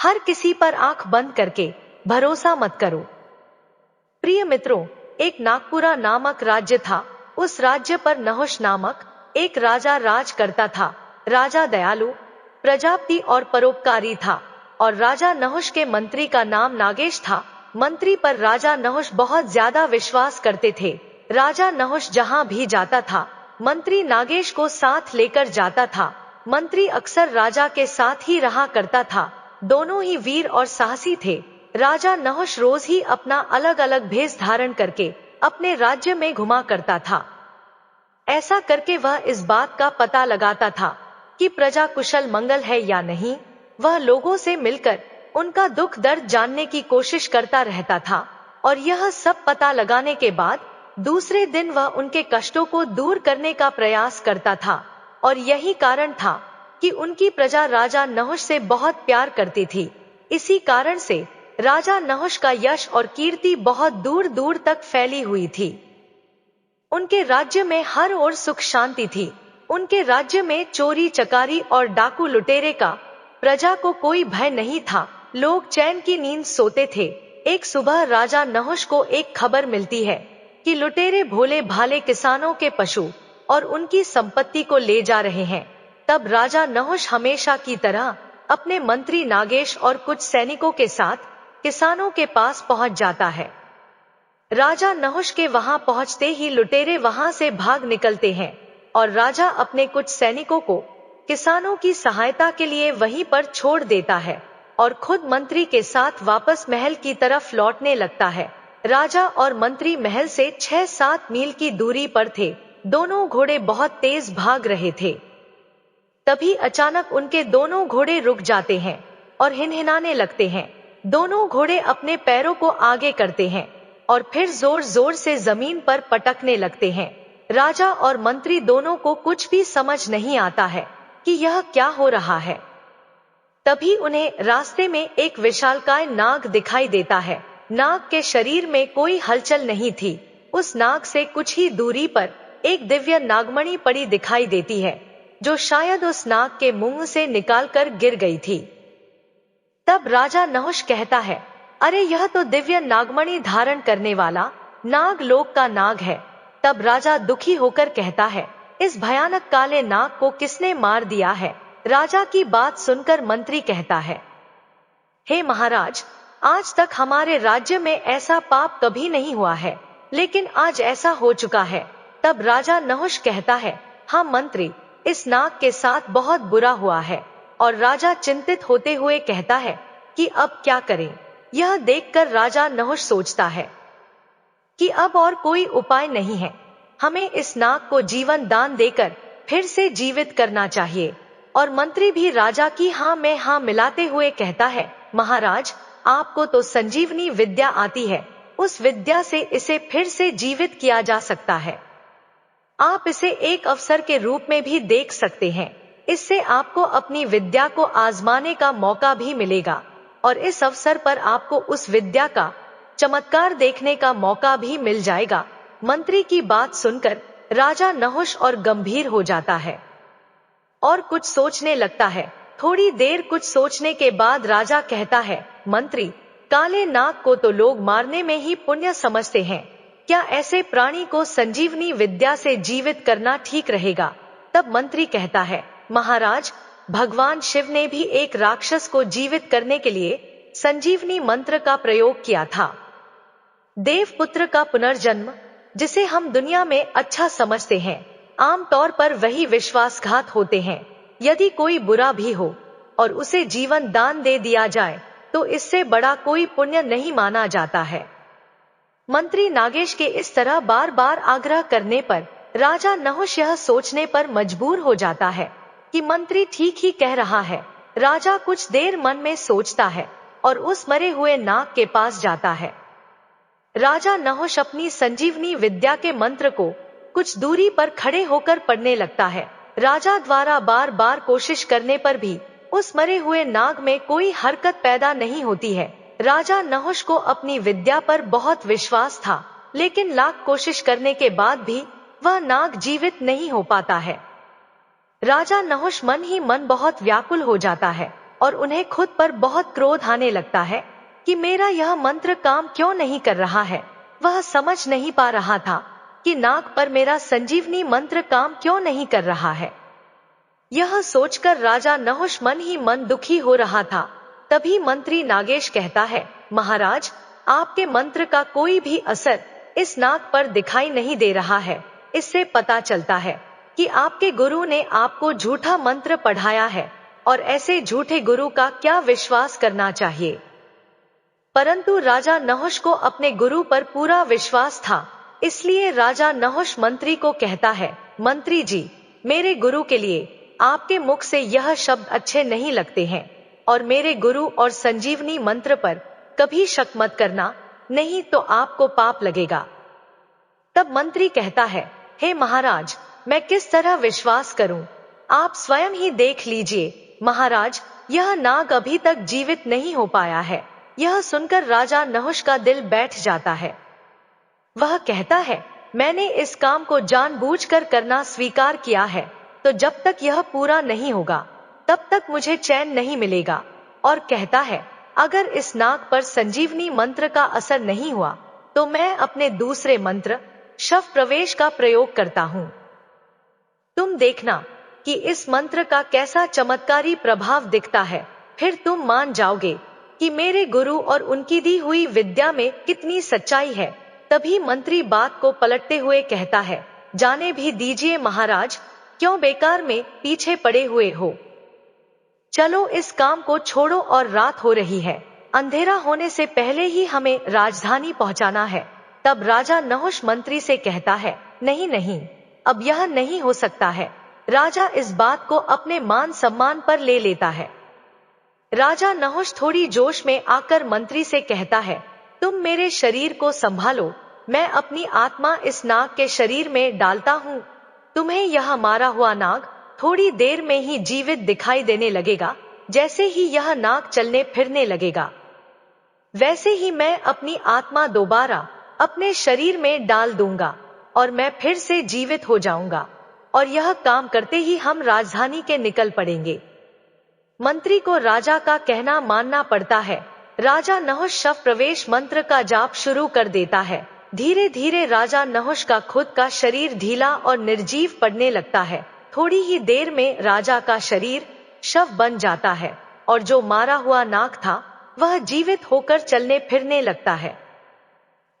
हर किसी पर आंख बंद करके भरोसा मत करो। प्रिय मित्रों, एक नागपुरा नामक राज्य था। उस राज्य पर नहुष नामक एक राजा राज करता था। राजा दयालु, प्रजापति और परोपकारी था और राजा नहुष के मंत्री का नाम नागेश था। मंत्री पर राजा नहुष बहुत ज्यादा विश्वास करते थे। राजा नहुष जहां भी जाता था, मंत्री नागेश को साथ लेकर जाता था। मंत्री अक्सर राजा के साथ ही रहा करता था। दोनों ही वीर और साहसी थे। राजा नहुष रोज ही अपना अलग अलग भेष धारण करके अपने राज्य में घुमा करता था। ऐसा करके वह इस बात का पता लगाता था कि प्रजा कुशल मंगल है या नहीं। वह लोगों से मिलकर उनका दुख दर्द जानने की कोशिश करता रहता था और यह सब पता लगाने के बाद दूसरे दिन वह उनके कष्टों को दूर करने का प्रयास करता था। और यही कारण था कि उनकी प्रजा राजा नहुष से बहुत प्यार करती थी। इसी कारण से राजा नहुष का यश और कीर्ति बहुत दूर दूर तक फैली हुई थी। उनके राज्य में हर ओर सुख शांति थी। उनके राज्य में चोरी चकारी और डाकू लुटेरे का प्रजा को कोई भय नहीं था। लोग चैन की नींद सोते थे। एक सुबह राजा नहुष को एक खबर मिलती है कि लुटेरे भोले भाले किसानों के पशु और उनकी संपत्ति को ले जा रहे हैं। तब राजा नहुष हमेशा की तरह अपने मंत्री नागेश और कुछ सैनिकों के साथ किसानों के पास पहुंच जाता है। राजा नहुष के वहां पहुंचते ही लुटेरे वहां से भाग निकलते हैं और राजा अपने कुछ सैनिकों को किसानों की सहायता के लिए वहीं पर छोड़ देता है और खुद मंत्री के साथ वापस महल की तरफ लौटने लगता है। राजा और मंत्री महल से 6-7 मील की दूरी पर थे। दोनों घोड़े बहुत तेज भाग रहे थे। तभी अचानक उनके दोनों घोड़े रुक जाते हैं और हिनहिनाने लगते हैं। दोनों घोड़े अपने पैरों को आगे करते हैं और फिर जोर जोर से जमीन पर पटकने लगते हैं। राजा और मंत्री दोनों को कुछ भी समझ नहीं आता है कि यह क्या हो रहा है। तभी उन्हें रास्ते में एक विशालकाय नाग दिखाई देता है। नाग के शरीर में कोई हलचल नहीं थी। उस नाग से कुछ ही दूरी पर एक दिव्य नागमणि पड़ी दिखाई देती है, जो शायद उस नाग के मुंह से निकालकर गिर गई थी। तब राजा नहुष कहता है, अरे यह तो दिव्य नागमणि धारण करने वाला नाग लोक का नाग है। तब राजा दुखी होकर कहता है, इस भयानक काले नाग को किसने मार दिया है? राजा की बात सुनकर मंत्री कहता है, हे महाराज, आज तक हमारे राज्य में ऐसा पाप कभी नहीं हुआ है, लेकिन आज ऐसा हो चुका है। तब राजा नहुष कहता है, हाँ मंत्री, इस नाग के साथ बहुत बुरा हुआ है। और राजा चिंतित होते हुए कहता है कि अब क्या करें। यह देखकर राजा नहुष सोचता है कि अब और कोई उपाय नहीं है। हमें इस नाग को जीवन दान देकर फिर से जीवित करना चाहिए। और मंत्री भी राजा की हाँ में हाँ मिलाते हुए कहता है, महाराज, आपको तो संजीवनी विद्या आती है। उस विद्या से इसे फिर से जीवित किया जा सकता है। आप इसे एक अवसर के रूप में भी देख सकते हैं। इससे आपको अपनी विद्या को आजमाने का मौका भी मिलेगा और इस अवसर पर आपको उस विद्या का चमत्कार देखने का मौका भी मिल जाएगा। मंत्री की बात सुनकर राजा नहुष और गंभीर हो जाता है और कुछ सोचने लगता है। थोड़ी देर कुछ सोचने के बाद राजा कहता है, मंत्री, काले नाग को तो लोग मारने में ही पुण्य समझते हैं। क्या ऐसे प्राणी को संजीवनी विद्या से जीवित करना ठीक रहेगा? तब मंत्री कहता है, महाराज, भगवान शिव ने भी एक राक्षस को जीवित करने के लिए संजीवनी मंत्र का प्रयोग किया था। देवपुत्र का पुनर्जन्म, जिसे हम दुनिया में अच्छा समझते हैं, आमतौर पर वही विश्वासघात होते हैं। यदि कोई बुरा भी हो और उसे जीवन दान दे दिया जाए तो इससे बड़ा कोई पुण्य नहीं माना जाता है। मंत्री नागेश के इस तरह बार बार आग्रह करने पर राजा नहुष यह सोचने पर मजबूर हो जाता है कि मंत्री ठीक ही कह रहा है। राजा कुछ देर मन में सोचता है और उस मरे हुए नाग के पास जाता है। राजा नहुष अपनी संजीवनी विद्या के मंत्र को कुछ दूरी पर खड़े होकर पढ़ने लगता है। राजा द्वारा बार बार कोशिश करने पर भी उस मरे हुए नाग में कोई हरकत पैदा नहीं होती है। राजा नहुष को अपनी विद्या पर बहुत विश्वास था, लेकिन लाख कोशिश करने के बाद भी वह नाग जीवित नहीं हो पाता है। राजा नहुष मन ही मन बहुत व्याकुल हो जाता है और उन्हें खुद पर बहुत क्रोध आने लगता है कि मेरा यह मंत्र काम क्यों नहीं कर रहा है। वह समझ नहीं पा रहा था कि नाग पर मेरा संजीवनी मंत्र काम क्यों नहीं कर रहा है। यह सोचकर राजा नहुष मन ही मन दुखी हो रहा था। तभी मंत्री नागेश कहता है, महाराज, आपके मंत्र का कोई भी असर इस नाग पर दिखाई नहीं दे रहा है। इससे पता चलता है कि आपके गुरु ने आपको झूठा मंत्र पढ़ाया है, और ऐसे झूठे गुरु का क्या विश्वास करना चाहिए। परंतु राजा नहुष को अपने गुरु पर पूरा विश्वास था, इसलिए राजा नहुष मंत्री को कहता है, मंत्री जी, मेरे गुरु के लिए आपके मुख से यह शब्द अच्छे नहीं लगते हैं, और मेरे गुरु और संजीवनी मंत्र पर कभी शक मत करना, नहीं तो आपको पाप लगेगा। तब मंत्री कहता है, हे महाराज, मैं किस तरह विश्वास करूं? आप स्वयं ही देख लीजिए महाराज, यह नाग अभी तक जीवित नहीं हो पाया है। यह सुनकर राजा नहुष का दिल बैठ जाता है। वह कहता है, मैंने इस काम को जानबूझकर करना स्वीकार किया है, तो जब तक यह पूरा नहीं होगा तब तक मुझे चैन नहीं मिलेगा। और कहता है, अगर इस नाग पर संजीवनी मंत्र का असर नहीं हुआ तो मैं अपने दूसरे मंत्र शव प्रवेश का प्रयोग करता हूं। तुम देखना कि इस मंत्र का कैसा चमत्कारी प्रभाव दिखता है, फिर तुम मान जाओगे कि मेरे गुरु और उनकी दी हुई विद्या में कितनी सच्चाई है। तभी मंत्री बात को पलटते हुए कहता है, जाने भी दीजिए महाराज, क्यों बेकार में पीछे पड़े हुए हो। चलो इस काम को छोड़ो, और रात हो रही है, अंधेरा होने से पहले ही हमें राजधानी पहुंचाना है। तब राजा नहुष मंत्री से कहता है, नहीं नहीं, अब यह नहीं हो सकता है। राजा इस बात को अपने मान सम्मान पर ले लेता है। राजा नहुष थोड़ी जोश में आकर मंत्री से कहता है, तुम मेरे शरीर को संभालो, मैं अपनी आत्मा इस नाग के शरीर में डालता हूँ। तुम्हें यह मारा हुआ नाग थोड़ी देर में ही जीवित दिखाई देने लगेगा। जैसे ही यह नाग चलने फिरने लगेगा, वैसे ही मैं अपनी आत्मा दोबारा अपने शरीर में डाल दूंगा, और मैं फिर से जीवित हो जाऊंगा, और यह काम करते ही हम राजधानी के निकल पड़ेंगे। मंत्री को राजा का कहना मानना पड़ता है। राजा नहुष शव प्रवेश मंत्र का जाप शुरू कर देता है। धीरे धीरे राजा नहुष का खुद का शरीर ढीला और निर्जीव पड़ने लगता है। थोड़ी ही देर में राजा का शरीर शव बन जाता है, और जो मारा हुआ नाग था वह जीवित होकर चलने फिरने लगता है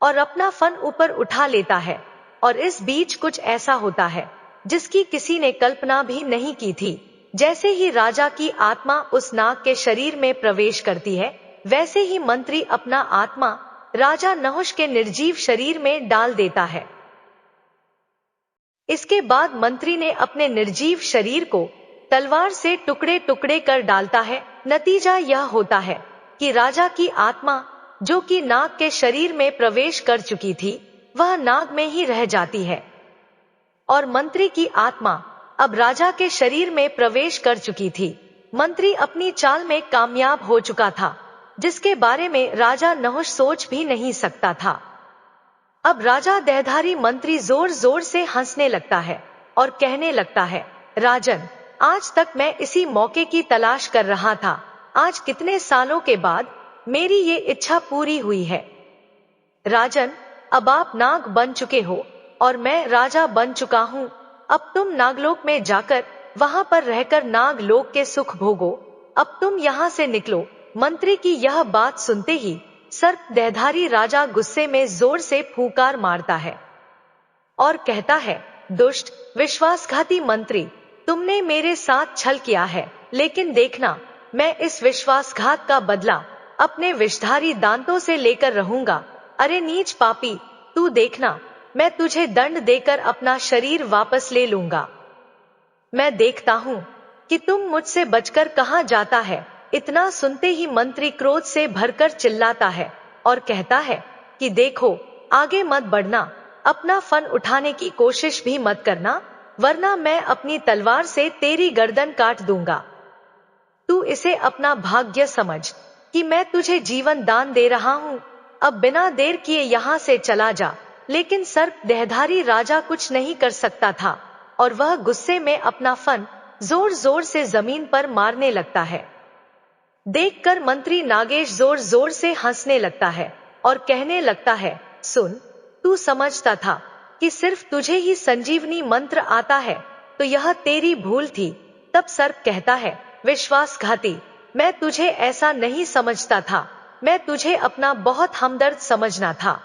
और अपना फन ऊपर उठा लेता है। और इस बीच कुछ ऐसा होता है जिसकी किसी ने कल्पना भी नहीं की थी। जैसे ही राजा की आत्मा उस नाग के शरीर में प्रवेश करती है, वैसे ही मंत्री अपना आत्मा राजा नहुष के निर्जीव शरीर में डाल देता है। इसके बाद मंत्री ने अपने निर्जीव शरीर को तलवार से टुकड़े टुकड़े कर डालता है। नतीजा यह होता है कि राजा की आत्मा, जो कि नाग के शरीर में प्रवेश कर चुकी थी, वह नाग में ही रह जाती है, और मंत्री की आत्मा अब राजा के शरीर में प्रवेश कर चुकी थी। मंत्री अपनी चाल में कामयाब हो चुका था, जिसके बारे में राजा नहुष सोच भी नहीं सकता था। अब राजा देहधारी मंत्री जोर जोर से हंसने लगता है और कहने लगता है, राजन, आज तक मैं इसी मौके की तलाश कर रहा था। आज कितने सालों के बाद मेरी ये इच्छा पूरी हुई है। राजन, अब आप नाग बन चुके हो और मैं राजा बन चुका हूँ। अब तुम नागलोक में जाकर वहां पर रहकर नागलोक के सुख भोगो। अब तुम यहाँ से निकलो। मंत्री की यह बात सुनते ही सर्प देहधारी राजा गुस्से में जोर से फूंकार मारता है और कहता है, दुष्ट विश्वासघाती मंत्री, तुमने मेरे साथ छल किया है, लेकिन देखना, मैं इस विश्वासघात का बदला अपने विषधारी दांतों से लेकर रहूंगा। अरे नीच पापी, तू देखना, मैं तुझे दंड देकर अपना शरीर वापस ले लूंगा। मैं देखता हूँ कि तुम मुझसे बचकर कहाँ जाता है। इतना सुनते ही मंत्री क्रोध से भरकर चिल्लाता है और कहता है कि देखो, आगे मत बढ़ना, अपना फन उठाने की कोशिश भी मत करना, वरना मैं अपनी तलवार से तेरी गर्दन काट दूंगा। तू इसे अपना भाग्य समझ कि मैं तुझे जीवन दान दे रहा हूँ। अब बिना देर किए यहाँ से चला जा। लेकिन सर्प देहधारी राजा कुछ नहीं कर सकता था और वह गुस्से में अपना फन जोर जोर से जमीन पर मारने लगता है। देखकर मंत्री नागेश जोर जोर से हंसने लगता है और कहने लगता है, सुन, तू समझता था कि सिर्फ तुझे ही संजीवनी मंत्र आता है, तो यह तेरी भूल थी। तब सर्प कहता है, विश्वासघाती, मैं तुझे ऐसा नहीं समझता था, मैं तुझे अपना बहुत हमदर्द समझना था।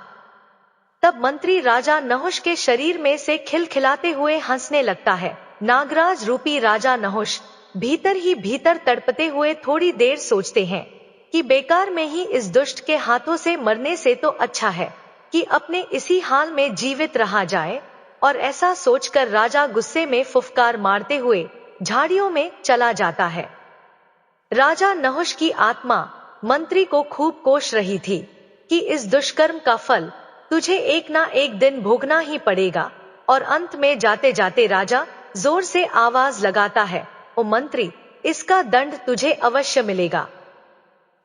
तब मंत्री राजा नहुष के शरीर में से खिलखिलाते हुए हंसने लगता है। नागराज रूपी राजा नहुष भीतर ही भीतर तड़पते हुए थोड़ी देर सोचते हैं कि बेकार में ही इस दुष्ट के हाथों से मरने से तो अच्छा है कि अपने इसी हाल में जीवित रहा जाए। और ऐसा सोचकर राजा गुस्से में फुफकार मारते हुए झाड़ियों में चला जाता है। राजा नहुष की आत्मा मंत्री को खूब कोस रही थी कि इस दुष्कर्म का फल तुझे एक ना एक दिन भोगना ही पड़ेगा। और अंत में जाते जाते राजा जोर से आवाज लगाता है, ओ मंत्री, इसका दंड तुझे अवश्य मिलेगा।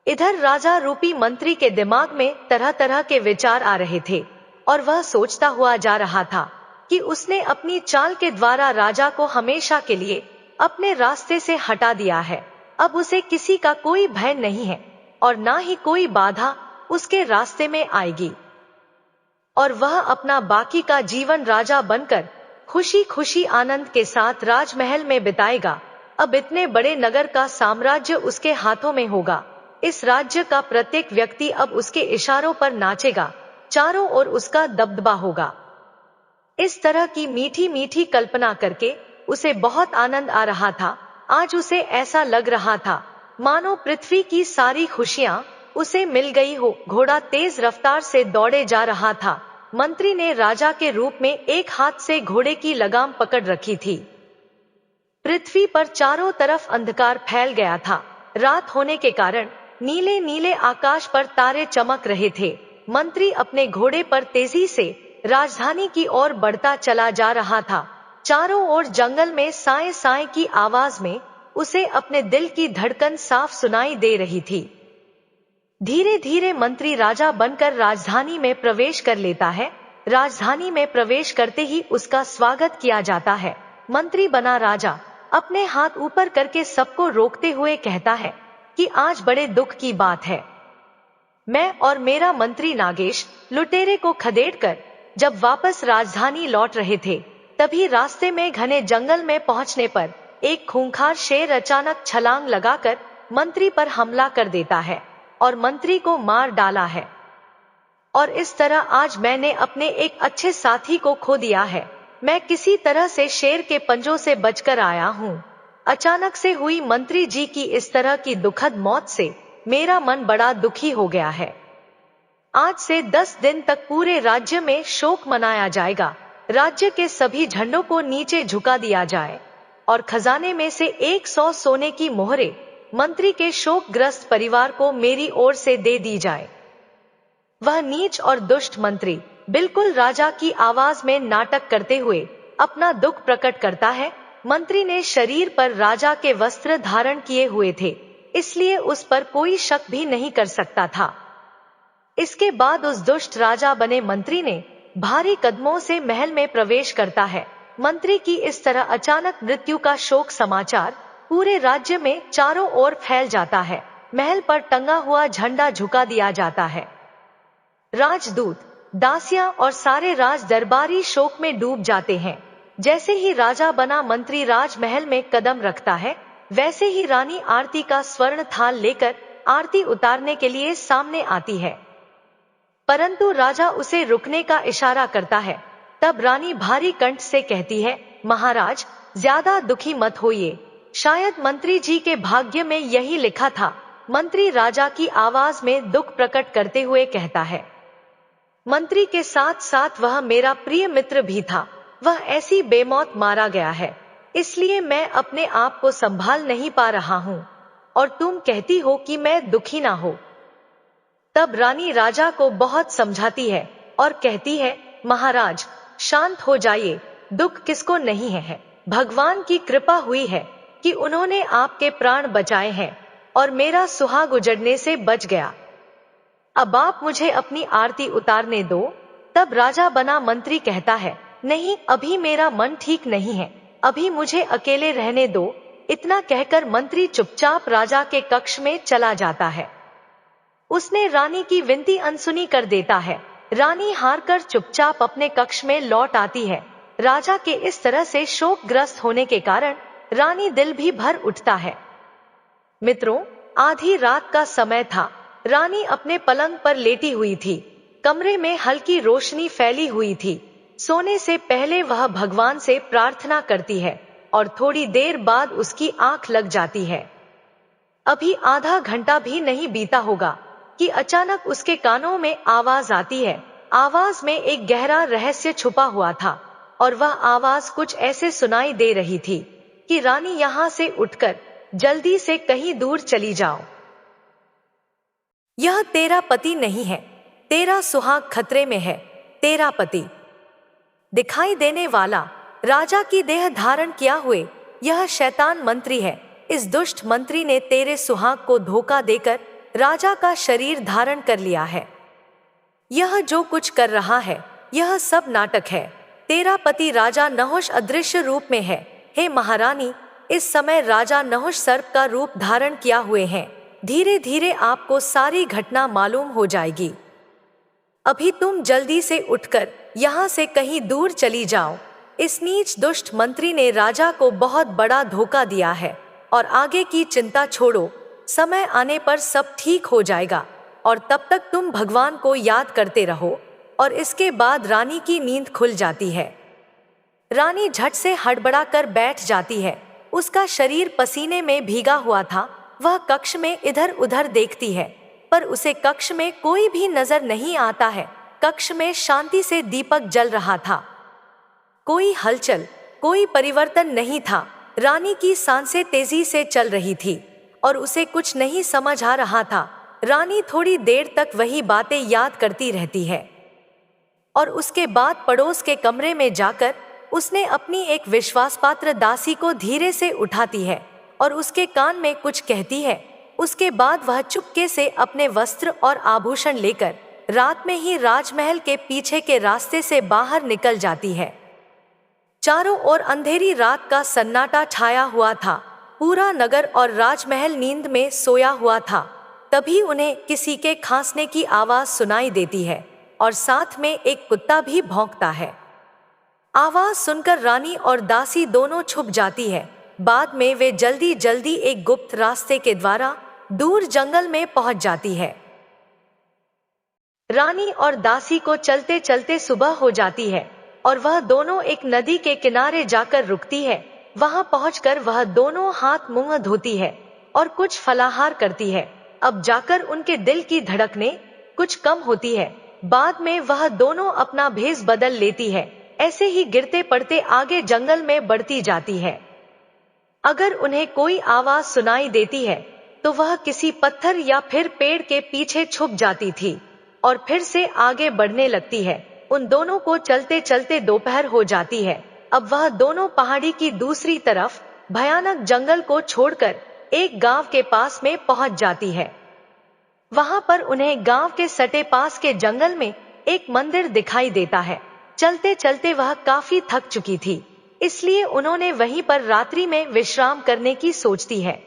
इधर राजा रूपी मंत्री के दिमाग में तरह तरह के विचार आ रहे थे और वह सोचता हुआ जा रहा था कि उसने अपनी चाल के द्वारा राजा को हमेशा के लिए अपने रास्ते से हटा दिया है। अब उसे किसी का कोई भय नहीं है और ना ही कोई बाधा उसके रास्ते में आएगी और वह अपना बाकी का जीवन राजा बनकर खुशी खुशी आनंद के साथ राजमहल में बिताएगा। अब इतने बड़े नगर का साम्राज्य उसके हाथों में होगा। इस राज्य का प्रत्येक व्यक्ति अब उसके इशारों पर नाचेगा, चारों ओर उसका दबदबा होगा। इस तरह की मीठी मीठी कल्पना करके उसे बहुत आनंद आ रहा था। आज उसे ऐसा लग रहा था मानो पृथ्वी की सारी खुशियां उसे मिल गई हो। घोड़ा तेज रफ्तार से दौड़े जा रहा था। मंत्री ने राजा के रूप में एक हाथ से घोड़े की लगाम पकड़ रखी थी। पृथ्वी पर चारों तरफ अंधकार फैल गया था। रात होने के कारण नीले नीले आकाश पर तारे चमक रहे थे। मंत्री अपने घोड़े पर तेजी से राजधानी की ओर बढ़ता चला जा रहा था। चारों ओर जंगल में साए साए की आवाज में उसे अपने दिल की धड़कन साफ सुनाई दे रही थी। धीरे धीरे मंत्री राजा बनकर राजधानी में प्रवेश कर लेता है। राजधानी में प्रवेश करते ही उसका स्वागत किया जाता है। मंत्री बना राजा अपने हाथ ऊपर करके सबको रोकते हुए कहता है कि आज बड़े दुख की बात है। मैं और मेरा मंत्री नागेश लुटेरे को खदेड़कर जब वापस राजधानी लौट रहे थे, तभी रास्ते में घने जंगल में पहुंचने पर एक खूंखार शेर अचानक छलांग लगाकर मंत्री पर हमला कर देता है और मंत्री को मार डाला है। और इस तरह आज मैंने अपने एक अच्छे साथी को खो दिया है। मैं किसी तरह से शेर के पंजों से बचकर आया हूँ। अचानक से हुई मंत्री जी की इस तरह की दुखद मौत से मेरा मन बड़ा दुखी हो गया है। आज से 10 दिन तक पूरे राज्य में शोक मनाया जाएगा। राज्य के सभी झंडों को नीचे झुका दिया जाए और खजाने में से 100 सोने की मोहरें मंत्री के शोकग्रस्त परिवार को मेरी ओर से दे दी जाए। वह नीच और दुष्ट मंत्री बिल्कुल राजा की आवाज में नाटक करते हुए अपना दुख प्रकट करता है। मंत्री ने शरीर पर राजा के वस्त्र धारण किए हुए थे, इसलिए उस पर कोई शक भी नहीं कर सकता था। इसके बाद उस दुष्ट राजा बने मंत्री ने भारी कदमों से महल में प्रवेश करता है। मंत्री की इस तरह अचानक मृत्यु का शोक समाचार पूरे राज्य में चारों ओर फैल जाता है। महल पर टंगा हुआ झंडा झुका दिया जाता है। राजदूत, दासियां और सारे राज दरबारी शोक में डूब जाते हैं। जैसे ही राजा बना मंत्री राजमहल में कदम रखता है, वैसे ही रानी आरती का स्वर्ण थाल लेकर आरती उतारने के लिए सामने आती है, परंतु राजा उसे रुकने का इशारा करता है। तब रानी भारी कंठ से कहती है, महाराज, ज्यादा दुखी मत होइए, शायद मंत्री जी के भाग्य में यही लिखा था। मंत्री राजा की आवाज में दुख प्रकट करते हुए कहता है, मंत्री के साथ साथ वह मेरा प्रिय मित्र भी था। वह ऐसी बेमौत मारा गया है, इसलिए मैं अपने आप को संभाल नहीं पा रहा हूँ और तुम कहती हो कि मैं दुखी ना हो। तब रानी राजा को बहुत समझाती है और कहती है, महाराज, शांत हो जाइए, दुख किसको नहीं है। भगवान की कृपा हुई है कि उन्होंने आपके प्राण बचाए हैं और मेरा सुहाग उजड़ने से बच गया। अब आप मुझे अपनी आरती उतारने दो। तब राजा बना मंत्री कहता है, नहीं, अभी मेरा मन ठीक नहीं है, अभी मुझे अकेले रहने दो। इतना कहकर मंत्री चुपचाप राजा के कक्ष में चला जाता है। उसने रानी की विनती अनसुनी कर देता है। रानी हारकर चुपचाप अपने कक्ष में लौट आती है। राजा के इस तरह से शोकग्रस्त होने के कारण रानी दिल भी भर उठता है। मित्रों, आधी रात का समय था। रानी अपने पलंग पर लेटी हुई थी। कमरे में हल्की रोशनी फैली हुई थी। सोने से पहले वह भगवान से प्रार्थना करती है और थोड़ी देर बाद उसकी आंख लग जाती है। अभी आधा घंटा भी नहीं बीता होगा कि अचानक उसके कानों में आवाज आती है। आवाज में एक गहरा रहस्य छुपा हुआ था और वह आवाज कुछ ऐसे सुनाई दे रही थी कि रानी यहाँ से उठकर जल्दी से कहीं दूर चली जाओ। यह तेरा पति नहीं है, तेरा सुहाग खतरे में है। तेरा पति दिखाई देने वाला, राजा की देह धारण किया हुए यह शैतान मंत्री है। इस दुष्ट मंत्री ने तेरे सुहाग को धोखा देकर राजा का शरीर धारण कर लिया है। यह जो कुछ कर रहा है यह सब नाटक है। तेरा पति राजा नहुष अदृश्य रूप में है। हे महारानी, इस समय राजा नहुष सर्प का रूप धारण किया हुए हैं। धीरे धीरे आपको सारी घटना मालूम हो जाएगी। अभी तुम जल्दी से उठकर यहाँ से कहीं दूर चली जाओ। इस नीच दुष्ट मंत्री ने राजा को बहुत बड़ा धोखा दिया है और आगे की चिंता छोड़ो। समय आने पर सब ठीक हो जाएगा और तब तक तुम भगवान को याद करते रहो। और इसके बाद रानी की नींद खुल जाती है। रानी झट से हड़बड़ा कर बैठ जाती है। उसका शरीर पसीने में भीगा हुआ था। वह कक्ष में इधर उधर देखती है पर उसे कक्ष में कोई भी नजर नहीं आता है। कक्ष में शांति से दीपक जल रहा था। कोई हलचल, कोई परिवर्तन नहीं था। रानी की सांसें तेजी से चल रही थी और उसे कुछ नहीं समझ आ रहा था। रानी थोड़ी देर तक वही बातें याद करती रहती है और उसके बाद पड़ोस के कमरे में जाकर उसने अपनी एक विश्वासपात्र दासी को धीरे से उठाती है और उसके कान में कुछ कहती है। उसके बाद वह चुपके से अपने वस्त्र और आभूषण लेकर रात में ही राजमहल के पीछे के रास्ते से बाहर निकल जाती है। चारों ओर अंधेरी रात का सन्नाटा छाया हुआ था। पूरा नगर और राजमहल नींद में सोया हुआ था। तभी उन्हें किसी के खांसने की आवाज सुनाई देती है और साथ में एक कुत्ता भी भौंकता है। आवाज सुनकर रानी और दासी दोनों छुप जाती है। बाद में वे जल्दी जल्दी एक गुप्त रास्ते के द्वारा दूर जंगल में पहुंच जाती है। रानी और दासी को चलते चलते सुबह हो जाती है और वह दोनों एक नदी के किनारे जाकर रुकती है। वहां पहुंचकर वह दोनों हाथ मुंह धोती है और कुछ फलाहार करती है। अब जाकर उनके दिल की धड़कनें कुछ कम होती है। बाद में वह दोनों अपना भेष बदल लेती है। ऐसे ही गिरते पड़ते आगे जंगल में बढ़ती जाती है। अगर उन्हें कोई आवाज सुनाई देती है तो वह किसी पत्थर या फिर पेड़ के पीछे छुप जाती थी और फिर से आगे बढ़ने लगती है। उन दोनों को चलते चलते दोपहर हो जाती है। अब वह दोनों पहाड़ी की दूसरी तरफ भयानक जंगल को छोड़कर एक गांव के पास में पहुंच जाती है। वहां पर उन्हें गांव के सटे पास के जंगल में एक मंदिर दिखाई देता है। चलते चलते वह काफी थक चुकी थी, इसलिए उन्होंने वहीं पर रात्रि में विश्राम करने की सोचती है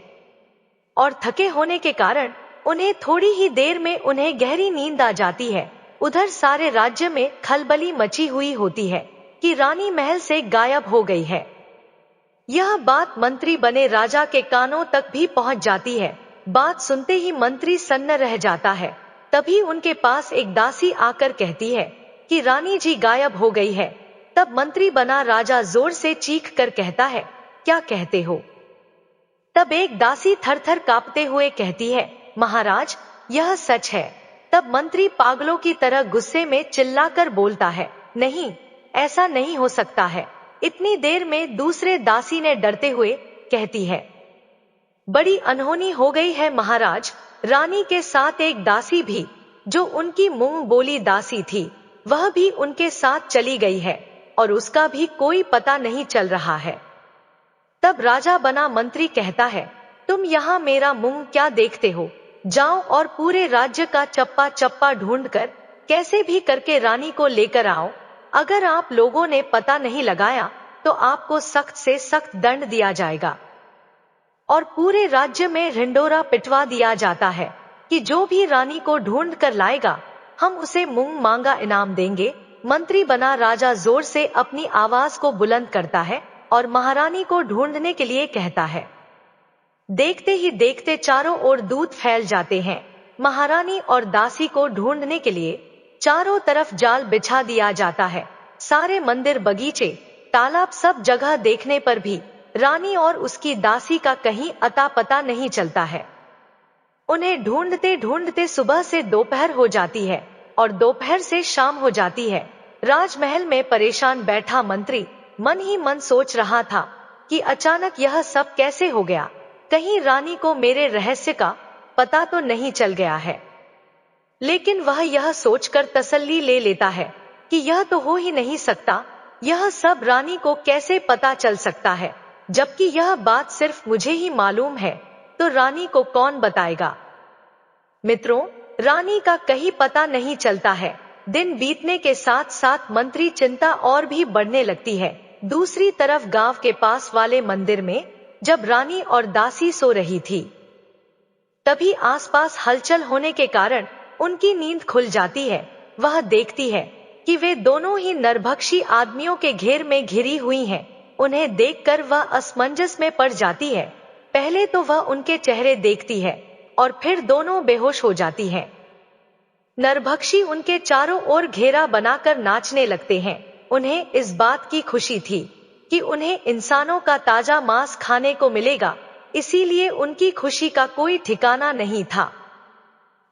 और थके होने के कारण उन्हें थोड़ी ही देर में उन्हें गहरी नींद आ जाती है। उधर सारे राज्य में खलबली मची हुई होती है कि रानी महल से गायब हो गई है। यह बात मंत्री बने राजा के कानों तक भी पहुंच जाती है। बात सुनते ही मंत्री सन्न रह जाता है। तभी उनके पास एक दासी आकर कहती है कि रानी जी गायब हो गई है। तब मंत्री बना राजा जोर से चीख कर कहता है, क्या कहते हो? तब एक दासी थरथर कांपते हुए कहती है, महाराज, यह सच है। तब मंत्री पागलों की तरह गुस्से में चिल्लाकर बोलता है, नहीं, ऐसा नहीं हो सकता है। इतनी देर में दूसरे दासी ने डरते हुए कहती है, बड़ी अनहोनी हो गई है महाराज। रानी के साथ एक दासी भी, जो उनकी मुंह बोली दासी थी, वह भी उनके साथ चली गई है और उसका भी कोई पता नहीं चल रहा है। तब राजा बना मंत्री कहता है, तुम यहाँ मेरा मुंह क्या देखते हो? जाओ और पूरे राज्य का चप्पा चप्पा ढूंढकर कैसे भी करके रानी को लेकर आओ। अगर आप लोगों ने पता नहीं लगाया तो आपको सख्त से सख्त दंड दिया जाएगा। और पूरे राज्य में ढिंढोरा पिटवा दिया जाता है कि जो भी रानी को ढूंढ कर लाएगा हम उसे मूंग मांगा इनाम देंगे। मंत्री बना राजा जोर से अपनी आवाज को बुलंद करता है और महारानी को ढूंढने के लिए कहता है। देखते ही देखते चारों ओर दूत फैल जाते हैं। महारानी और दासी को ढूंढने के लिए चारों तरफ जाल बिछा दिया जाता है। सारे मंदिर, बगीचे, तालाब, सब जगह देखने पर भी रानी और उसकी दासी का कहीं अता पता नहीं चलता है। उन्हें ढूंढते ढूंढते सुबह से दोपहर हो जाती है और दोपहर से शाम हो जाती है। राजमहल में परेशान बैठा मंत्री मन ही मन सोच रहा था कि अचानक यह सब कैसे हो गया, कहीं रानी को मेरे रहस्य का पता तो नहीं चल गया है। लेकिन वह यह सोचकर तसल्ली ले लेता है कि यह तो हो ही नहीं सकता, यह सब रानी को कैसे पता चल सकता है, जबकि यह बात सिर्फ मुझे ही मालूम है, तो रानी को कौन बताएगा। मित्रों, रानी का कहीं पता नहीं चलता है। दिन बीतने के साथ साथ मंत्री चिंता और भी बढ़ने लगती है। दूसरी तरफ गांव के पास वाले मंदिर में जब रानी और दासी सो रही थी, तभी आसपास हलचल होने के कारण उनकी नींद खुल जाती है। वह देखती है कि वे दोनों ही नरभक्षी आदमियों के घेर में घिरी हुई हैं। उन्हें देखकर वह असमंजस में पड़ जाती है। पहले तो वह उनके चेहरे देखती है और फिर दोनों बेहोश हो जाती हैं। नरभक्षी उनके चारों ओर घेरा बनाकर नाचने लगते हैं। उन्हें इस बात की खुशी थी कि उन्हें इंसानों का ताजा मांस खाने को मिलेगा, इसीलिए उनकी खुशी का कोई ठिकाना नहीं था।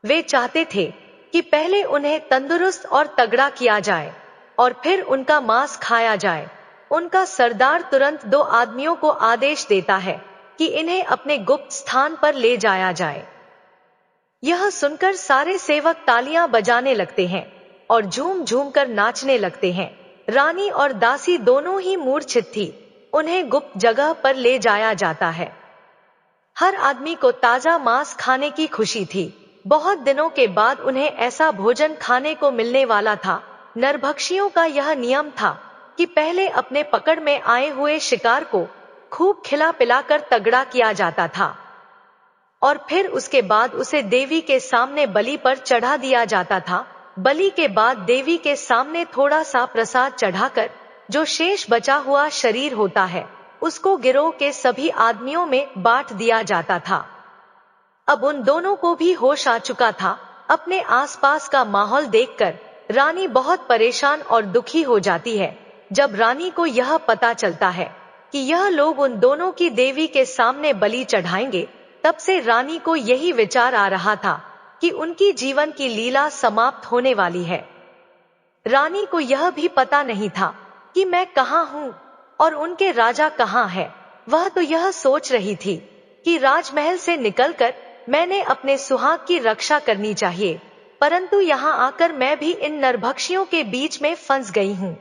वे चाहते थे कि पहले उन्हें तंदुरुस्त और तगड़ा किया जाए और फिर उनका मांस खाया जाए। उनका सरदार तुरंत दो आदमियों को आदेश देता है कि इन्हें अपने गुप्त स्थान पर ले जाया जाए। यह सुनकर सारे सेवक तालियां बजाने लगते हैं और झूम झूम कर नाचने लगते हैं। रानी और दासी दोनों ही मूर्छित थी। उन्हें गुप्त जगह पर ले जाया जाता है। हर आदमी को ताजा मांस खाने की खुशी थी। बहुत दिनों के बाद उन्हें ऐसा भोजन खाने को मिलने वाला था। नरभक्षियों का यह नियम था कि पहले अपने पकड़ में आए हुए शिकार को खूब खिला पिलाकर तगड़ा किया जाता था और फिर उसके बाद उसे देवी के सामने बलि पर चढ़ा दिया जाता था। बलि के बाद देवी के सामने थोड़ा सा प्रसाद चढ़ाकर जो शेष बचा हुआ शरीर होता है उसको गिरोह के सभी आदमियों में बांट दिया जाता था। अब उन दोनों को भी होश आ चुका था। अपने आसपास का माहौल देखकर रानी बहुत परेशान और दुखी हो जाती है। जब रानी को यह पता चलता है कि यह लोग उन दोनों की देवी के सामने बलि चढ़ाएंगे, तब से रानी को यही विचार आ रहा था कि उनकी जीवन की लीला समाप्त होने वाली है। रानी को यह भी पता नहीं था कि मैं कहाँ हूँ और उनके राजा कहाँ है। वह तो यह सोच रही थी कि राजमहल से निकलकर मैंने अपने सुहाग की रक्षा करनी चाहिए, परंतु यहाँ आकर मैं भी इन नरभक्षियों के बीच में फंस गई हूँ।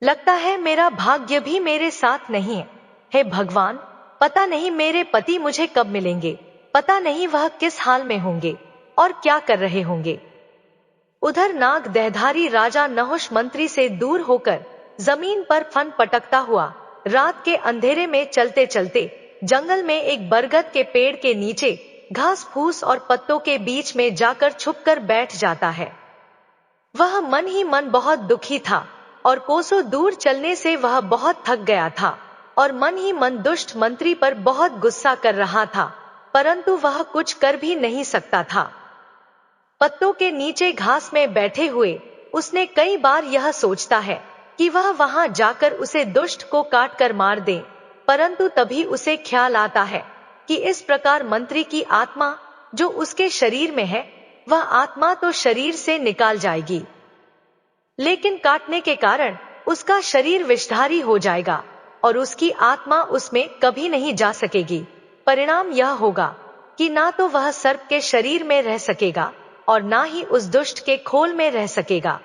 लगता है मेरा भाग्य भी मेरे साथ नहीं है। हे भगवान, पता नहीं मेरे पति मुझे कब मिलेंगे, पता नहीं वह किस हाल में होंगे और क्या कर रहे होंगे। उधर नाग देहधारी राजा नहुष मंत्री से दूर होकर जमीन पर फन पटकता हुआ रात के अंधेरे में चलते चलते जंगल में एक बरगद के पेड़ के नीचे घास फूस और पत्तों के बीच में जाकर छुपकर बैठ जाता है। वह मन ही मन बहुत दुखी था और कोसों दूर चलने से वह बहुत थक गया था और मन ही मन दुष्ट मंत्री पर बहुत गुस्सा कर रहा था, परंतु वह कुछ कर भी नहीं सकता था। पत्तों के नीचे घास में बैठे हुए उसने कई बार यह सोचता है कि वह वहां जाकर उसे दुष्ट को काट कर मार दे, परंतु तभी उसे ख्याल आता है कि इस प्रकार मंत्री की आत्मा जो उसके शरीर में है, वह आत्मा तो शरीर से निकाल जाएगी, लेकिन काटने के कारण उसका शरीर विषधारी हो जाएगा और उसकी आत्मा उसमें कभी नहीं जा सकेगी। परिणाम यह होगा कि ना तो वह सर्प के शरीर में रह सकेगा और ना ही उस दुष्ट के खोल में रह सकेगा।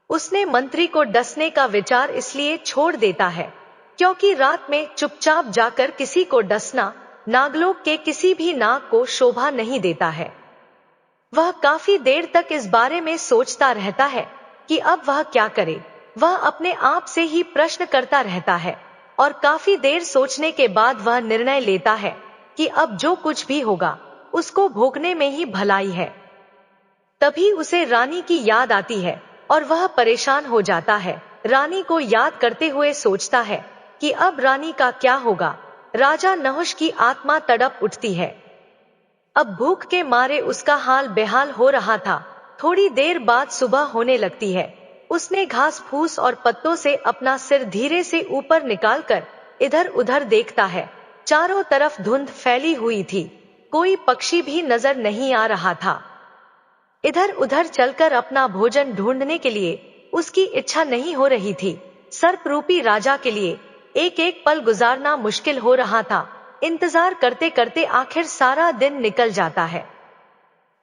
उसने मंत्री को डसने का विचार इसलिए छोड़ देता है क्योंकि रात में चुपचाप जाकर किसी को डसना नागलोक के किसी भी नाग को शोभा नहीं देता है। वह काफी देर तक इस बारे में सोचता रहता है कि अब वह क्या करे। वह अपने आप से ही प्रश्न करता रहता है, और काफी देर सोचने के बाद वह निर्णय लेता है कि अब जो कुछ भी होगा उसको भोगने में ही भलाई है। तभी उसे रानी की याद आती है और वह परेशान हो जाता है। रानी को याद करते हुए सोचता है कि अब रानी का क्या होगा। राजा नहुष की आत्मा तड़प उठती है। अब भूख के मारे उसका हाल बेहाल हो रहा था। थोड़ी देर बाद सुबह होने लगती है। उसने घास फूस और पत्तों से अपना सिर धीरे से ऊपर निकालकर इधर उधर देखता है। चारों तरफ धुंध फैली हुई थी, कोई पक्षी भी नजर नहीं आ रहा था। इधर उधर चलकर अपना भोजन ढूंढने के लिए उसकी इच्छा नहीं हो रही थी। सर्परूपी राजा के लिए एक एक पल गुजारना मुश्किल हो रहा था। इंतजार करते करते आखिर सारा दिन निकल जाता है।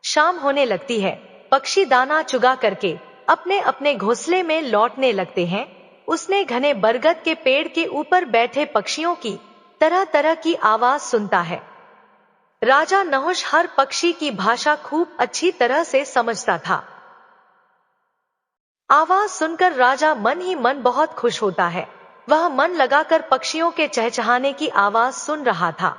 शाम होने लगती है। पक्षी दाना चुगा करके अपने अपने घोंसले में लौटने लगते हैं। उसने घने बरगद के पेड़ के ऊपर बैठे पक्षियों की तरह तरह की आवाज सुनता है। राजा नहुष हर पक्षी की भाषा खूब अच्छी तरह से समझता था। आवाज सुनकर राजा मन ही मन बहुत खुश होता है। वह मन लगाकर पक्षियों के चहचहाने की आवाज सुन रहा था।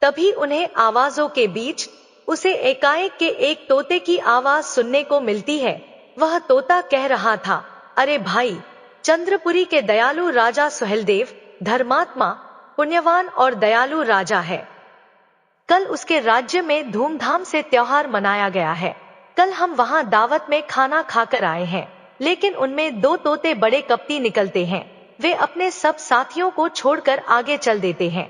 तभी उन्हें आवाजों के बीच उसे एकाएक के एक तोते की आवाज सुनने को मिलती है। वह तोता कह रहा था, अरे भाई, चंद्रपुरी के दयालु राजा सुहेलदेव धर्मात्मा, पुण्यवान और दयालु राजा है। कल उसके राज्य में धूमधाम से त्योहार मनाया गया है। कल हम वहां दावत में खाना खाकर आए हैं, लेकिन उनमें 2 तोते बड़े कपटी निकलते हैं। वे अपने सब साथियों को छोड़कर आगे चल देते हैं।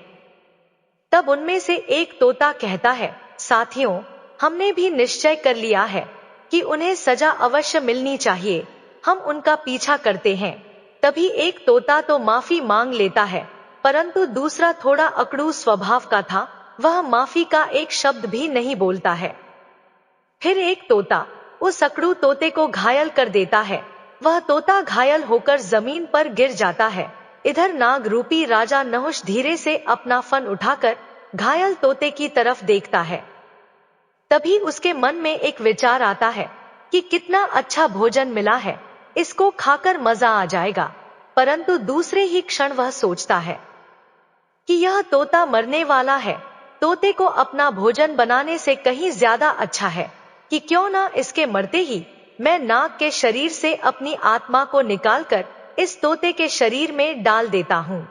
तब उनमें से एक तोता कहता है, साथियों, हमने भी निश्चय कर लिया है कि उन्हें सजा अवश्य मिलनी चाहिए। हम उनका पीछा करते हैं। तभी एक तोता तो माफी मांग लेता है, परंतु दूसरा थोड़ा अकड़ू स्वभाव का था। वह माफी का एक शब्द भी नहीं बोलता है। फिर एक तोता उस अकड़ू तोते को घायल कर देता है। वह तोता घायल होकर जमीन पर गिर जाता है। इधर नाग रूपी राजा नहुष धीरे से अपना फन उठाकर घायल तोते की तरफ देखता है। तभी उसके मन में एक विचार आता है कि कितना अच्छा भोजन मिला है, इसको खाकर मजा आ जाएगा। परंतु दूसरे ही क्षण वह सोचता है कि यह तोता मरने वाला है। तोते को अपना भोजन बनाने से कहीं ज्यादा अच्छा है कि क्यों ना इसके मरते ही मैं नाग के शरीर से अपनी आत्मा को निकालकर इस तोते के शरीर में डाल देता हूं।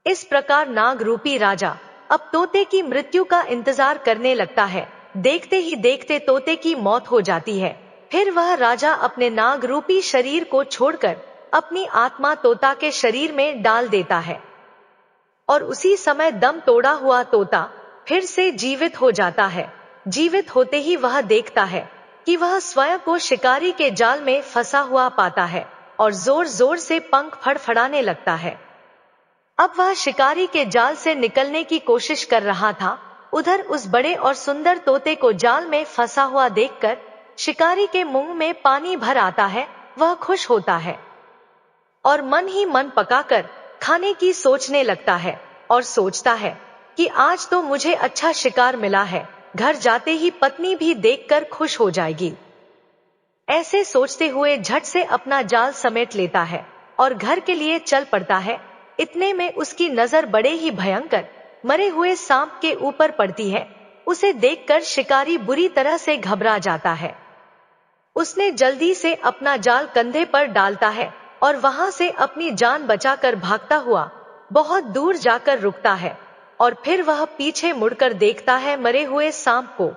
इस प्रकार नाग रूपी राजा अब तोते की मृत्यु का इंतजार करने लगता है। देखते ही देखते तोते की मौत हो जाती है। फिर वह राजा अपने नाग रूपी शरीर को छोड़कर अपनी आत्मा तोता के शरीर में डाल देता है और उसी समय दम तोड़ा हुआ तोता फिर से जीवित हो जाता है। जीवित होते ही वह देखता है कि वह स्वयं को शिकारी के जाल में फंसा हुआ पाता है और जोर जोर से पंख फड़फड़ाने लगता है। अब वह शिकारी के जाल से निकलने की कोशिश कर रहा था। उधर उस बड़े और सुंदर तोते को जाल में फंसा हुआ देखकर शिकारी के मुंह में पानी भर आता है। वह खुश होता है और मन ही मन पकाकर खाने की सोचने लगता है और सोचता है कि आज तो मुझे अच्छा शिकार मिला है। घर जाते ही पत्नी भी देखकर खुश हो जाएगी। ऐसे सोचते हुए झट से अपना जाल समेट लेता है और घर के लिए चल पड़ता है। इतने में उसकी नजर बड़े ही भयंकर मरे हुए सांप के ऊपर पड़ती है। उसे देखकर शिकारी बुरी तरह से घबरा जाता है। उसने जल्दी से अपना जाल कंधे पर डालता है और वहां से अपनी जान बचाकर भागता हुआ बहुत दूर जाकर रुकता है और फिर वह पीछे मुड़कर देखता है मरे हुए सांप को।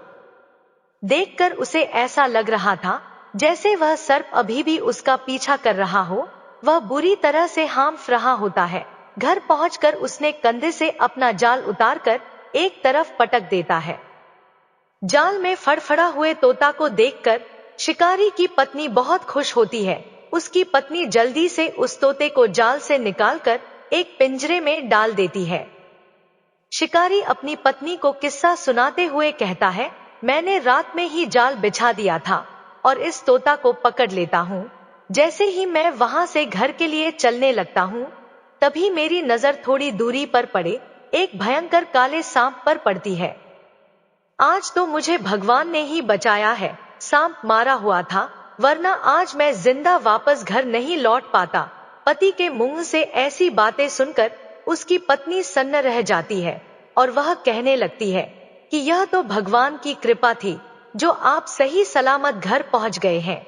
देखकर उसे ऐसा लग रहा था जैसे वह सर्प अभी भी उसका पीछा कर रहा हो। वह बुरी तरह से हांफ रहा होता है। घर पहुंचकर उसने कंधे से अपना जाल उतारकर एक तरफ पटक देता है। जाल में फड़फड़ा हुए तोता को देखकर शिकारी की पत्नी बहुत खुश होती है। उसकी पत्नी जल्दी से उस तोते को जाल से निकालकर एक पिंजरे में डाल देती है। शिकारी अपनी पत्नी को किस्सा सुनाते हुए कहता है, मैंने रात में ही जाल बिछा दिया था और इस तोता को पकड़ लेता हूँ। जैसे ही मैं वहां से घर के लिए चलने लगता हूँ, तभी मेरी नजर थोड़ी दूरी पर पड़े एक भयंकर काले सांप पर पड़ती है। आज तो मुझे भगवान ने ही बचाया है। सांप मारा हुआ था, वरना आज मैं जिंदा वापस घर नहीं लौट पाता। पति के मुंह से ऐसी बातें सुनकर उसकी पत्नी सन्न रह जाती है और वह कहने लगती है कि यह तो भगवान की कृपा थी जो आप सही सलामत घर पहुंच गए हैं।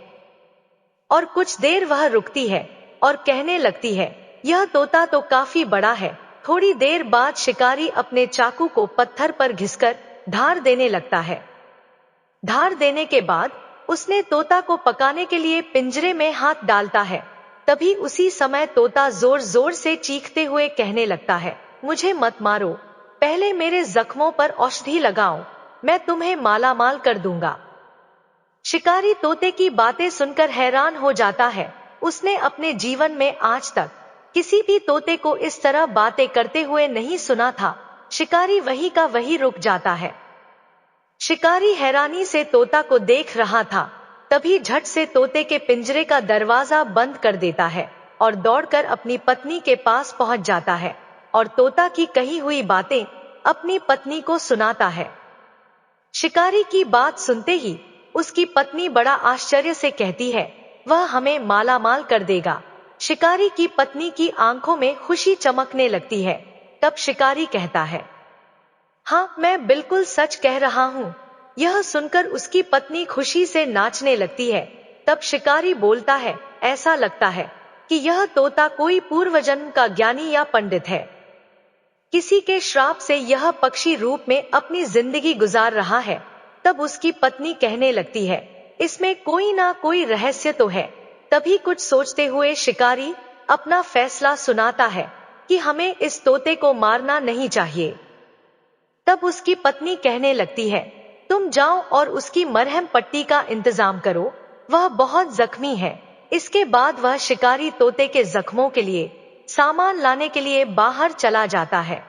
और कुछ देर वह रुकती है और कहने लगती है, यह तोता तो काफी बड़ा है। थोड़ी देर बाद शिकारी अपने चाकू को पत्थर पर घिसकर धार देने लगता है। धार देने के बाद उसने तोता को पकाने के लिए पिंजरे में हाथ डालता है। तभी उसी समय तोता जोर जोर से चीखते हुए कहने लगता है, मुझे मत मारो, पहले मेरे जख्मों पर औषधि लगाओ, मैं तुम्हें माला माल कर दूंगा। शिकारी तोते की बातें सुनकर हैरान हो जाता है। उसने अपने जीवन में आज तक किसी भी तोते को इस तरह बातें करते हुए नहीं सुना था। शिकारी वही का वही रुक जाता है। शिकारी हैरानी से तोता को देख रहा था। तभी झट से तोते के पिंजरे का दरवाजा बंद कर देता है और दौड़कर अपनी पत्नी के पास पहुंच जाता है और तोता की कही हुई बातें अपनी पत्नी को सुनाता है। शिकारी की बात सुनते ही उसकी पत्नी बड़ा आश्चर्य से कहती है, वह हमें माला माल कर देगा। शिकारी की पत्नी की आंखों में खुशी चमकने लगती है। तब शिकारी कहता है, हाँ, मैं बिल्कुल सच कह रहा हूँ। यह सुनकर उसकी पत्नी खुशी से नाचने लगती है। तब शिकारी बोलता है, ऐसा लगता है कि यह तोता कोई पूर्व जन्म का ज्ञानी या पंडित है। किसी के श्राप से यह पक्षी रूप में अपनी जिंदगी गुजार रहा है। तब उसकी पत्नी कहने लगती है, इसमें कोई ना कोई रहस्य तो है। तभी कुछ सोचते हुए शिकारी अपना फैसला सुनाता है कि हमें इस तोते को मारना नहीं चाहिए। तब उसकी पत्नी कहने लगती है, तुम जाओ और उसकी मरहम पट्टी का इंतजाम करो, वह बहुत जख्मी है। इसके बाद वह शिकारी तोते के जख्मों के लिए सामान लाने के लिए बाहर चला जाता है।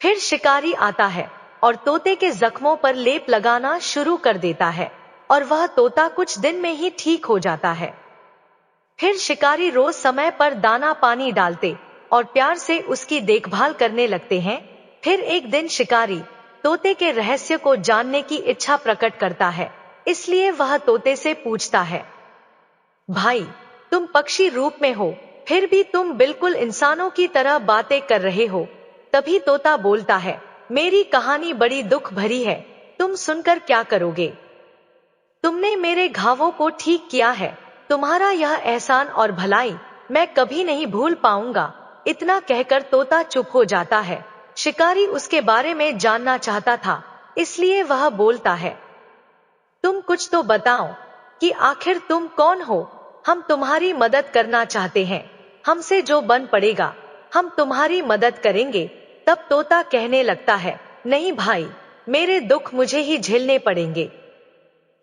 फिर शिकारी आता है और तोते के जख्मों पर लेप लगाना शुरू कर देता है और वह तोता कुछ दिन में ही ठीक हो जाता है। फिर शिकारी रोज समय पर दाना पानी डालते और प्यार से उसकी देखभाल करने लगते हैं। फिर एक दिन शिकारी तोते के रहस्य को जानने की इच्छा प्रकट करता है, इसलिए वह तोते से पूछता है, भाई, तुम पक्षी रूप में हो, फिर भी तुम बिल्कुल इंसानों की तरह बातें कर रहे हो। तभी तोता बोलता है, मेरी कहानी बड़ी दुख भरी है, तुम सुनकर क्या करोगे? तुमने मेरे घावों को ठीक किया है, तुम्हारा यह एहसान और भलाई मैं कभी नहीं भूल पाऊंगा। इतना कहकर तोता चुप हो जाता है। शिकारी उसके बारे में जानना चाहता था, इसलिए वह बोलता है, तुम कुछ तो बताओ कि आखिर तुम कौन हो? हम तुम्हारी मदद करना चाहते हैं, हमसे जो बन पड़ेगा हम तुम्हारी मदद करेंगे। तब तोता कहने लगता है, नहीं भाई, मेरे दुख मुझे ही झेलने पड़ेंगे।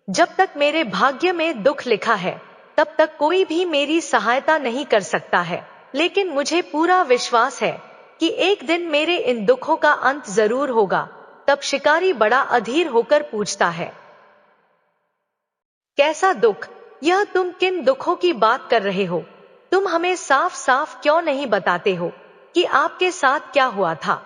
जब तक मेरे भाग्य में दुख लिखा है तब तक कोई भी मेरी सहायता नहीं कर सकता है। लेकिन मुझे पूरा विश्वास है कि एक दिन मेरे इन दुखों का अंत जरूर होगा। तब शिकारी बड़ा अधीर होकर पूछता है, कैसा दुख? यह तुम किन दुखों की बात कर रहे हो? तुम हमें साफ साफ क्यों नहीं बताते हो कि आपके साथ क्या हुआ था?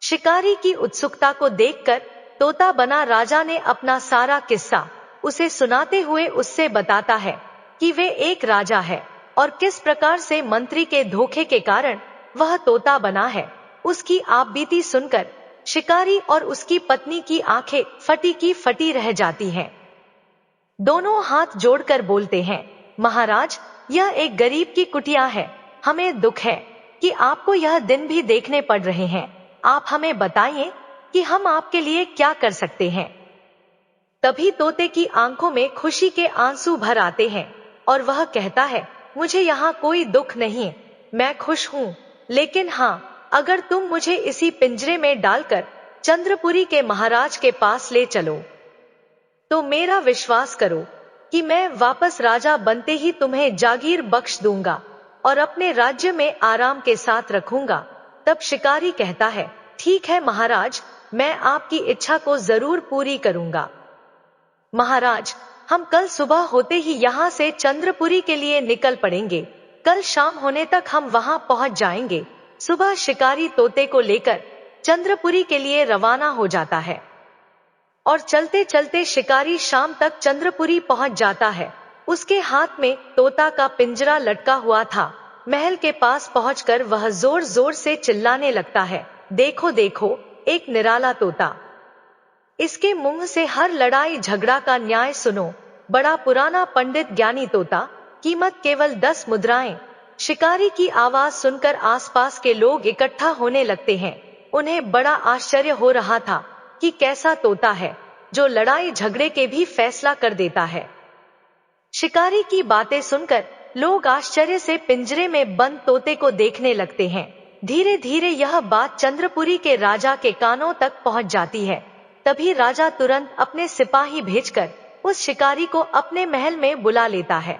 शिकारी की उत्सुकता को देखकर तोता बना राजा ने अपना सारा किस्सा उसे सुनाते हुए उससे बताता है कि वे एक राजा है और किस प्रकार से मंत्री के धोखे के कारण वह तोता बना है। उसकी आपबीती सुनकर शिकारी और उसकी पत्नी की आंखें फटी की फटी रह जाती हैं। दोनों हाथ जोड़कर बोलते हैं, महाराज, यह एक गरीब की कुटिया है। हमें दुख है कि आपको यह दिन भी देखने पड़ रहे हैं। आप हमें बताइए कि हम आपके लिए क्या कर सकते हैं। तभी तोते की आंखों में खुशी के आंसू भर आते हैं और वह कहता है, मुझे यहाँ कोई दुख नहीं, मैं खुश हूँ। लेकिन हाँ, अगर तुम मुझे इसी पिंजरे में डालकर चंद्रपुरी के महाराज के पास ले चलो तो मेरा विश्वास करो कि मैं वापस राजा बनते ही तुम्हें जागीर बख्श दूंगा और अपने राज्य में आराम के साथ रखूंगा। तब शिकारी कहता है, ठीक है महाराज, मैं आपकी इच्छा को जरूर पूरी करूंगा। महाराज, हम कल सुबह होते ही यहाँ से चंद्रपुरी के लिए निकल पड़ेंगे। कल शाम होने तक हम वहां पहुंच जाएंगे। सुबह शिकारी तोते को लेकर चंद्रपुरी के लिए रवाना हो जाता है और चलते चलते शिकारी शाम तक चंद्रपुरी पहुंच जाता है। उसके हाथ में तोता का पिंजरा लटका हुआ था। महल के पास पहुंचकर वह जोर जोर से चिल्लाने लगता है, देखो देखो, एक निराला तोता। इसके मुंह से हर लड़ाई झगड़ा का न्याय सुनो। बड़ा पुराना पंडित ज्ञानी तोता, कीमत केवल 10 मुद्राएं। शिकारी की आवाज सुनकर आसपास के लोग इकट्ठा होने लगते हैं। उन्हें बड़ा आश्चर्य हो रहा था कि कैसा तोता है जो लड़ाई झगड़े के भी फैसला कर देता है। शिकारी की बातें सुनकर लोग आश्चर्य से पिंजरे में बंद तोते को देखने लगते हैं। धीरे धीरे यह बात चंद्रपुरी के राजा के कानों तक पहुंच जाती है। तभी राजा तुरंत अपने सिपाही भेजकर उस शिकारी को अपने महल में बुला लेता है।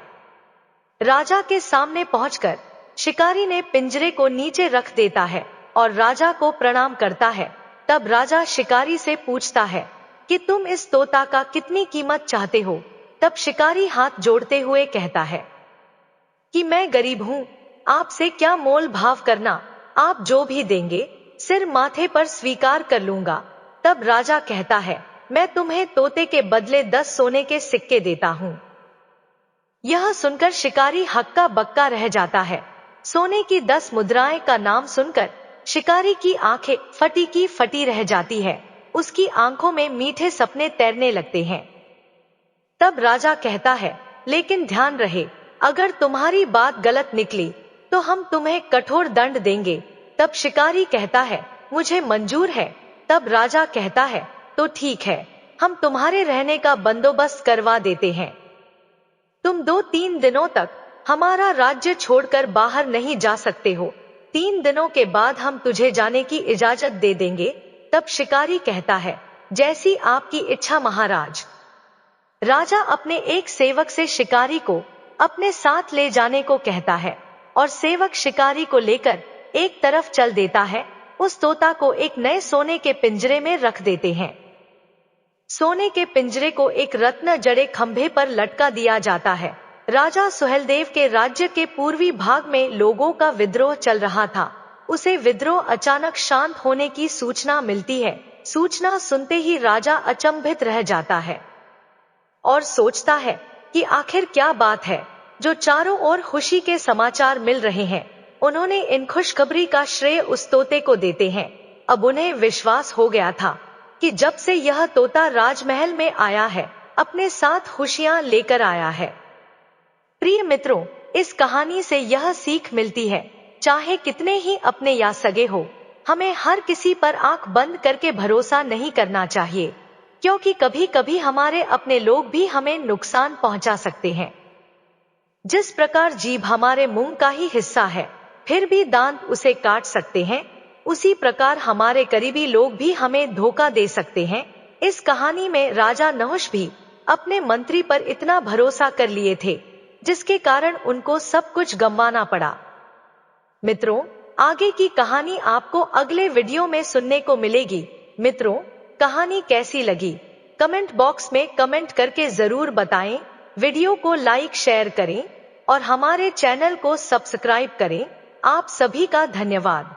राजा के सामने पहुंचकर शिकारी ने पिंजरे को नीचे रख देता है और राजा को प्रणाम करता है। तब राजा शिकारी से पूछता है कि तुम इस तोता का कितनी कीमत चाहते हो। तब शिकारी हाथ जोड़ते हुए कहता है कि मैं गरीब हूं, आपसे क्या मोल भाव करना, आप जो भी देंगे सिर माथे पर स्वीकार कर लूंगा। तब राजा कहता है, मैं तुम्हें तोते के बदले 10 सोने के सिक्के देता हूं। यह सुनकर शिकारी हक्का बक्का रह जाता है। सोने की 10 मुद्राएं का नाम सुनकर शिकारी की आंखें फटी की फटी रह जाती है। उसकी आंखों में मीठे सपने तैरने लगते हैं। तब राजा कहता है, लेकिन ध्यान रहे, अगर तुम्हारी बात गलत निकली तो हम तुम्हें कठोर दंड देंगे। तब शिकारी कहता है, मुझे मंजूर है। तब राजा कहता है, तो ठीक है, हम तुम्हारे रहने का बंदोबस्त करवा देते हैं। तुम 2-3 दिनों तक हमारा राज्य छोड़कर बाहर नहीं जा सकते हो। 3 दिनों के बाद हम तुझे जाने की इजाजत दे देंगे। तब शिकारी कहता है, जैसी आपकी इच्छा महाराज। राजा अपने एक सेवक से शिकारी को अपने साथ ले जाने को कहता है और सेवक शिकारी को लेकर एक तरफ चल देता है। उस तोता को एक नए सोने के पिंजरे में रख देते हैं। सोने के पिंजरे को एक रत्न जड़े खंभे पर लटका दिया जाता है। राजा सुहेलदेव के राज्य के पूर्वी भाग में लोगों का विद्रोह चल रहा था। उसे विद्रोह अचानक शांत होने की सूचना मिलती है। सूचना सुनते ही राजा अचंभित रह जाता है और सोचता है कि आखिर क्या बात है जो चारों ओर खुशी के समाचार मिल रहे हैं। उन्होंने इन खुशखबरी का श्रेय उस तोते को देते हैं। अब उन्हें विश्वास हो गया था कि जब से यह तोता राजमहल में आया है, अपने साथ खुशियां लेकर आया है। प्रिय मित्रों, इस कहानी से यह सीख मिलती है, चाहे कितने ही अपने या सगे हो, हमें हर किसी पर आंख बंद करके भरोसा नहीं करना चाहिए, क्योंकि कभी कभी हमारे अपने लोग भी हमें नुकसान पहुंचा सकते हैं। जिस प्रकार जीभ हमारे मुंह का ही हिस्सा है, फिर भी दांत उसे काट सकते हैं, उसी प्रकार हमारे करीबी लोग भी हमें धोखा दे सकते हैं। इस कहानी में राजा नहुष भी अपने मंत्री पर इतना भरोसा कर लिए थे, जिसके कारण उनको सब कुछ गंवाना पड़ा। मित्रों, आगे की कहानी आपको अगले वीडियो में सुनने को मिलेगी। मित्रों, कहानी कैसी लगी कमेंट बॉक्स में कमेंट करके जरूर बताएं। वीडियो को लाइक शेयर करें और हमारे चैनल को सब्सक्राइब करें। आप सभी का धन्यवाद।